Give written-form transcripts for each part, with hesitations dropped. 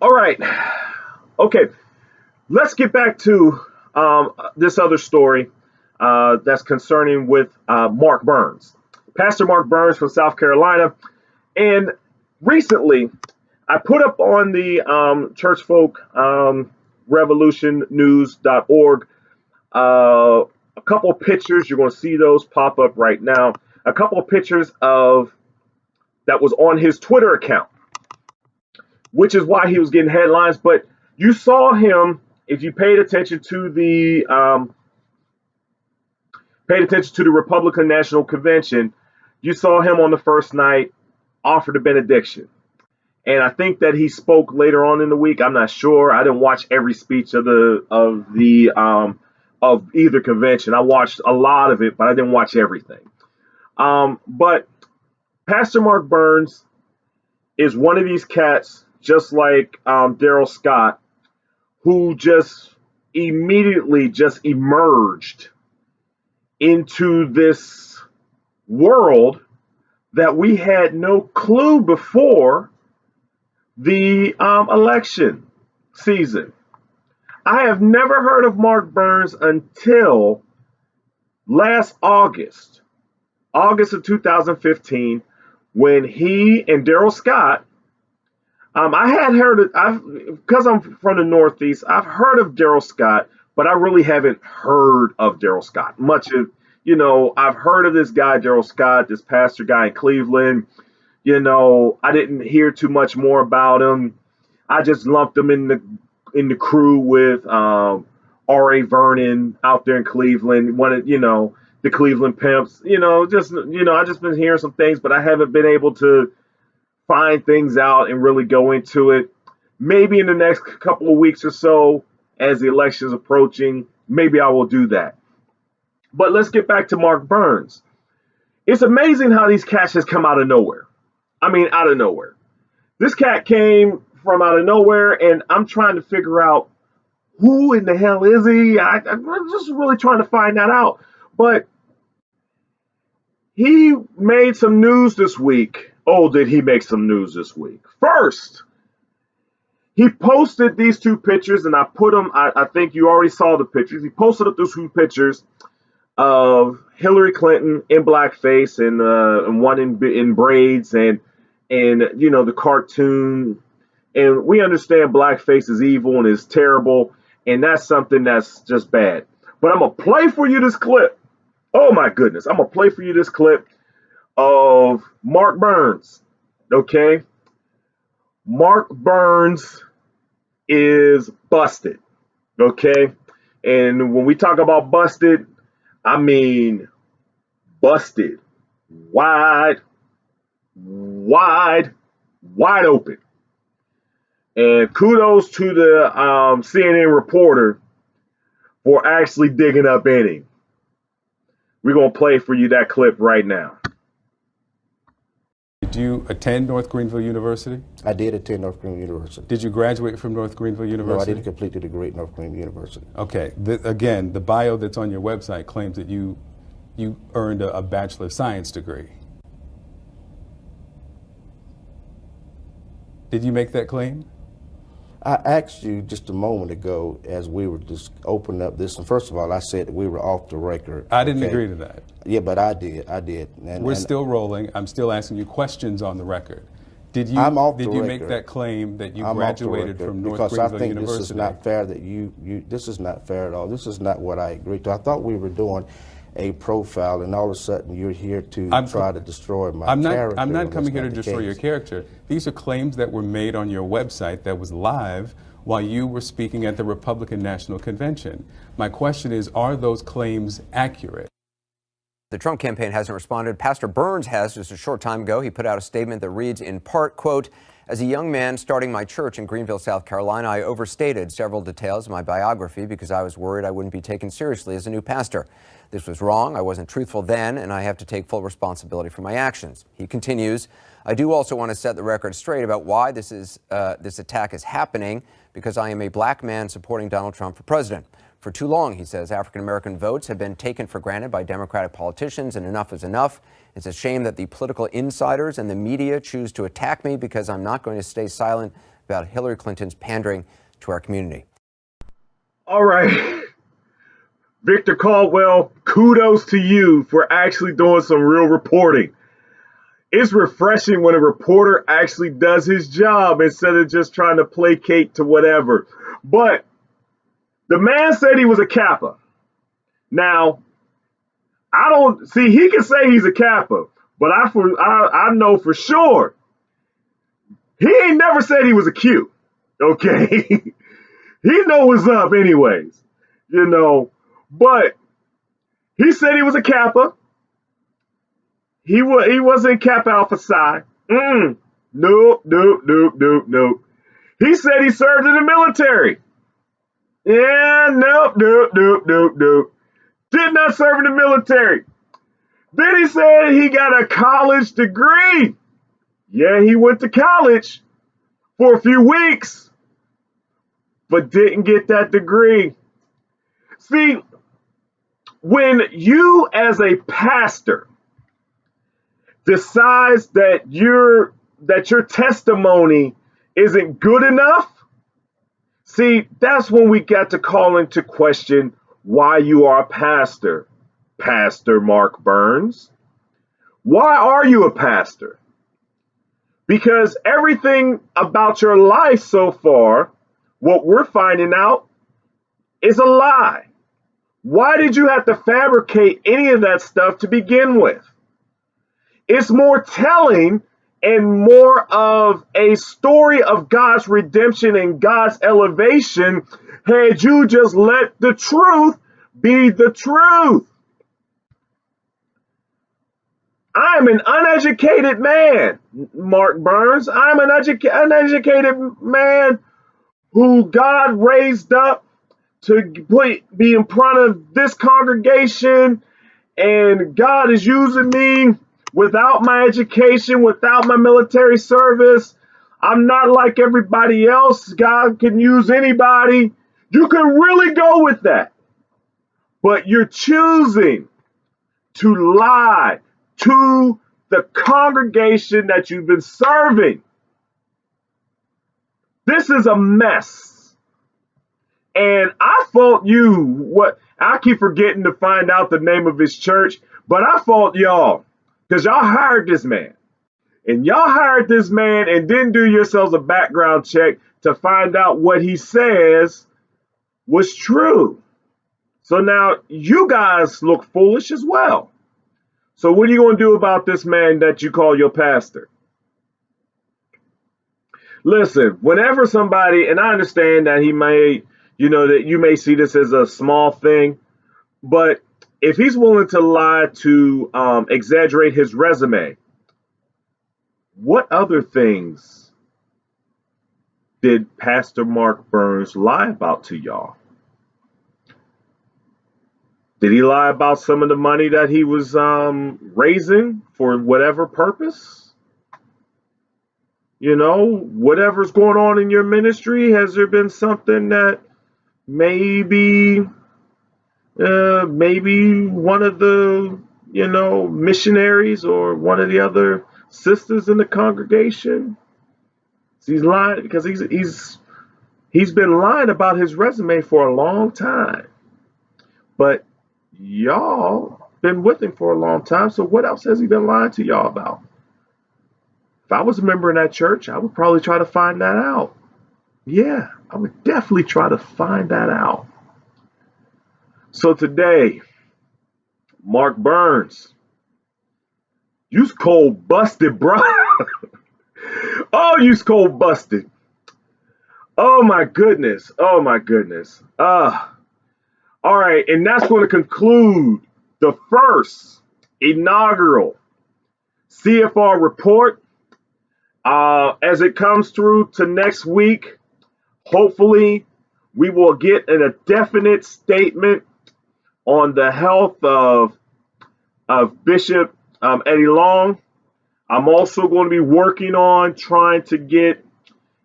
All right. Okay. Let's get back to this other story that's concerning with Mark Burns, Pastor Mark Burns from South Carolina. And recently, I put up on the Church Folk revolutionnews.org a couple of pictures. You're going to see those pop up right now. A couple of pictures of that was on his Twitter account, which is why he was getting headlines. But you saw him if you paid attention to the Republican National Convention. You saw him on the first night offer the benediction. And I think that he spoke later on in the week. I'm not sure. I didn't watch every speech of either convention. I watched a lot of it, but I didn't watch everything. But Pastor Mark Burns is one of these cats, just like Daryl Scott, who just immediately just emerged into this world that we had no clue before the election season. I have never heard of Mark Burns until last August of 2015, when he and Daryl Scott, I had heard it, because I'm from the Northeast, I've heard of Daryl Scott, but I really haven't heard of Daryl Scott. Much of, I've heard of this guy, Daryl Scott, this pastor guy in Cleveland. I didn't hear too much more about him. I just lumped him in the crew with R.A. Vernon out there in Cleveland. One of, the Cleveland Pimps. I just been hearing some things, but I haven't been able to find things out and really go into it. Maybe in the next couple of weeks or so, as the election is approaching, maybe I will do that. But let's get back to Mark Burns. It's amazing how these cats has come out of nowhere. I mean, out of nowhere. This cat came from out of nowhere, and I'm trying to figure out who in the hell is he? I'm just really trying to find that out. But he made some news this week. Oh, did he make some news this week? First, he posted these two pictures, and I put them, I think you already saw the pictures. He posted up those two pictures of Hillary Clinton in blackface and one in braids and the cartoon. And we understand blackface is evil and is terrible, and that's something that's just bad. But I'm gonna play for you this clip. Oh my goodness, I'm gonna play for you this clip of Mark Burns. Okay, Mark Burns is busted. Okay, and when we talk about busted, I mean busted wide, wide, wide open. And kudos to the CNN reporter for actually digging up in him. We're going to play for you that clip right now. Did you attend North Greenville University? I did attend North Greenville University. Did you graduate from North Greenville University? No, I didn't complete the degree at North Greenville University. Okay. Again, the bio that's on your website claims that you earned a Bachelor of Science degree. Did you make that claim? I asked you just a moment ago as we were just opening up this, and first of all, I said that we were off the record. I didn't agree to that. Yeah, but I did. We're still rolling. I'm still asking you questions on the record. Did you make that claim that you graduated from North Greenville University? Because I think this is not fair that this is not fair at all. This is not what I agreed to. I thought we were doing a profile, and all of a sudden you're here to try to destroy my character. I'm not coming here to destroy your character. These are claims that were made on your website that was live while you were speaking at the Republican National Convention. My question is, are those claims accurate? The Trump campaign hasn't responded. Pastor Burns has just a short time ago. He put out a statement that reads in part, quote, "As a young man starting my church in Greenville, South Carolina, I overstated several details of my biography because I was worried I wouldn't be taken seriously as a new pastor. This was wrong. I wasn't truthful then, and I have to take full responsibility for my actions." He continues, "I do also want to set the record straight about why this attack is happening, because I am a black man supporting Donald Trump for president. For too long," he says, "African-American votes have been taken for granted by Democratic politicians, and enough is enough. It's a shame that the political insiders and the media choose to attack me because I'm not going to stay silent about Hillary Clinton's pandering to our community. All right. Victor Caldwell, kudos to you for actually doing some real reporting. It's refreshing when a reporter actually does his job instead of just trying to placate to whatever. But the man said he was a Kappa. Now, I don't see, he can say he's a Kappa, but I know for sure he ain't never said he was a Q. Okay. He know what's up anyways, but he said he was a Kappa. He wasn't Kappa Alpha Psi. Nope. He said he served in the military. Yeah, nope. Did not serve in the military. Then he said he got a college degree. Yeah, he went to college for a few weeks, but didn't get that degree. See, when you as a pastor decides that your testimony isn't good enough, see, that's when we got to call into question why you are a pastor, Pastor Mark Burns. Why are you a pastor? Because everything about your life so far, what we're finding out, is a lie. Why did you have to fabricate any of that stuff to begin with? It's more telling and more of a story of God's redemption and God's elevation had you just let the truth be the truth. I'm an uneducated man, Mark Burns. I'm an uneducated man who God raised up to be in front of this congregation, and God is using me without my education, without my military service. I'm not like everybody else. God can use anybody. You can really go with that. But you're choosing to lie to the congregation that you've been serving. This is a mess. And I fault you. I keep forgetting to find out the name of his church, but I fault y'all because y'all hired this man. And y'all hired this man and didn't do yourselves a background check to find out what he says was true. So now you guys look foolish as well. So what are you going to do about this man that you call your pastor? Listen, whenever somebody, and I understand that he may, that you may see this as a small thing, but if he's willing to lie to exaggerate his resume, what other things did Pastor Mark Burns lie about to y'all? Did he lie about some of the money that he was raising for whatever purpose? Whatever's going on in your ministry, has there been something that maybe one of the, missionaries or one of the other sisters in the congregation? He's lying because he's been lying about his resume for a long time. But y'all been with him for a long time, so what else has he been lying to y'all about? If I was a member in that church, I would probably try to find that out. Yeah, I would definitely try to find that out. So today, Mark Burns, you's cold busted, bro. Oh, you's cold busted. Oh my goodness. All right, and that's going to conclude the first inaugural CFR report. As it comes through to next week, hopefully we will get a definite statement on the health of Bishop Eddie Long. I'm also going to be working on trying to get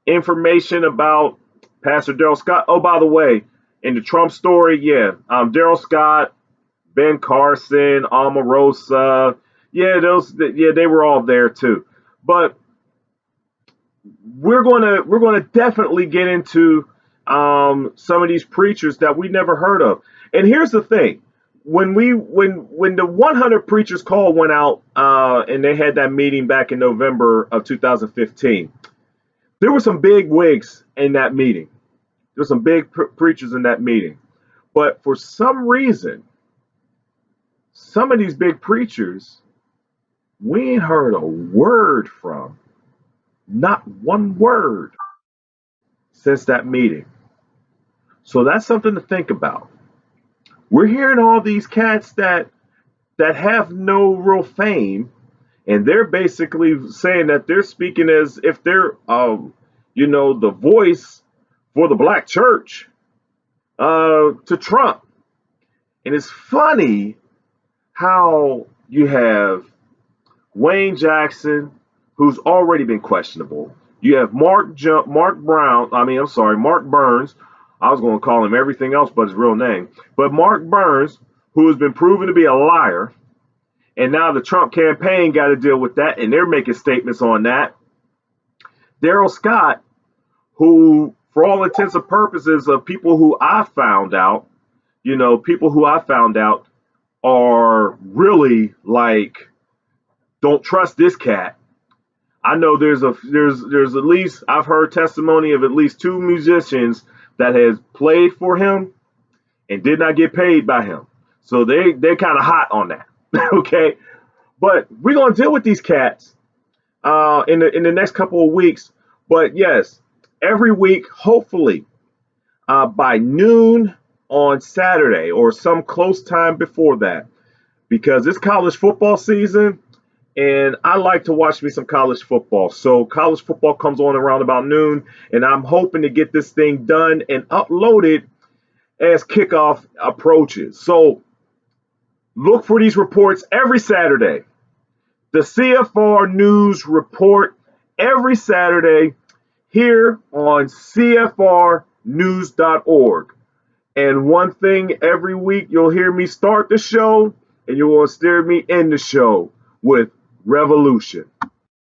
information about Pastor Daryl Scott. Oh, by the way, in the Trump story, Daryl Scott, Ben Carson, Omarosa, they were all there too. But we're gonna definitely get into some of these preachers that we never heard of. And here's the thing: when the 100 preachers call went out, and they had that meeting back in November of 2015, there were some big wigs in that meeting. There were some big preachers in that meeting. But for some reason, some of these big preachers, we ain't heard a word from, not one word since that meeting. So that's something to think about. We're hearing all these cats that have no real fame, and they're basically saying that they're speaking as if they're, the voice for the black church to Trump. And it's funny how you have Wayne Jackson, who's already been questionable. You have Mark Burns. I was going to call him everything else but his real name. But Mark Burns, who has been proven to be a liar, and now the Trump campaign got to deal with that, and they're making statements on that. Daryl Scott, who, for all intents and purposes, of people who I found out, are really like, don't trust this cat. I know there's at least, I've heard testimony of at least two musicians that has played for him and did not get paid by him. So they're kind of hot on that. Okay. But we're gonna deal with these cats in the next couple of weeks. But yes, every week, hopefully, by noon on Saturday or some close time before that, because it's college football season. And I like to watch me some college football. So college football comes on around about noon, and I'm hoping to get this thing done and uploaded as kickoff approaches. So look for these reports every Saturday. The CFR News Report every Saturday here on CFRnews.org. And one thing every week, you'll hear me start the show, and you will hear me end the show with revolution.